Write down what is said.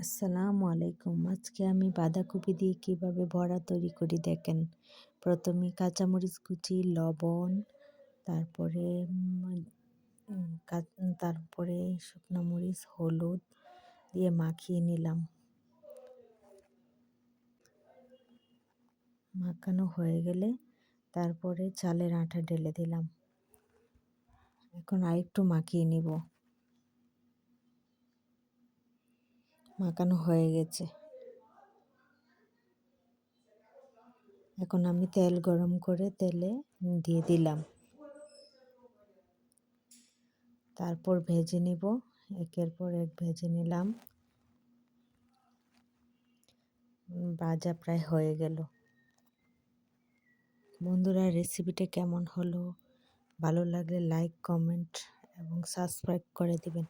আসসালামু আলাইকুম। আজকে আমি বাঁধাকপি দিয়ে কিভাবে বড়া তৈরি করি দেখেন। প্রথমে কাঁচামরিচ কুচি, লবণ, তারপরে উম উম কা তারপরে শুকনো মরিচ, হলুদ দিয়ে মাখিয়ে নিলাম। মাখানো হয়ে গেলে তারপরে চালের আটা ঢেলে দিলাম। এখন আরেকটু মাখিয়ে নিব। মাখানো হয়ে গেছে। এখন আমি তেল গরম করে তেলে দিয়ে দিলাম। তারপর ভেজে নিব। একের পর এক ভেজে নিলাম। ভাজা প্রায় হয়ে গেল। বন্ধুরা, রেসিপিটা কেমন হলো? ভালো লাগলে লাইক, কমেন্ট এবং সাবস্ক্রাইব করে দিবেন।